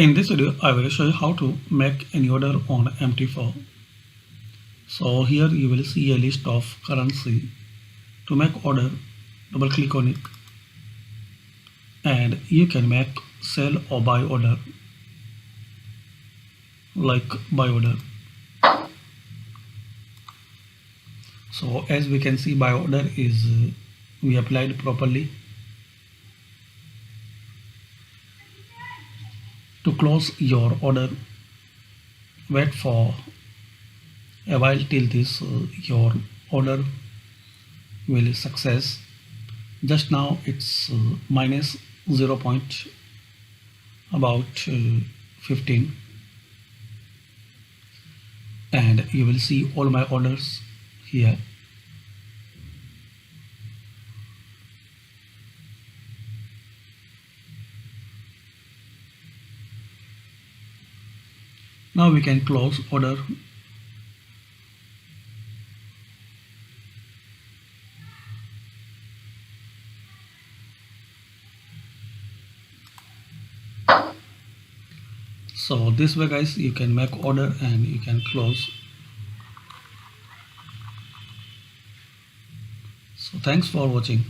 In this video, I will show you how to make any order on mt4. So here you will see a list of currency. To make order, double click on it and you can make sell or buy order, like buy order. So as we can see, buy order is we applied properly. To close your order, wait for a while till this your order will success. Just now it's minus 0 point about 15, and you will see all my orders here. Now we can close order. So this way guys, you can make order and you can close. So thanks for watching.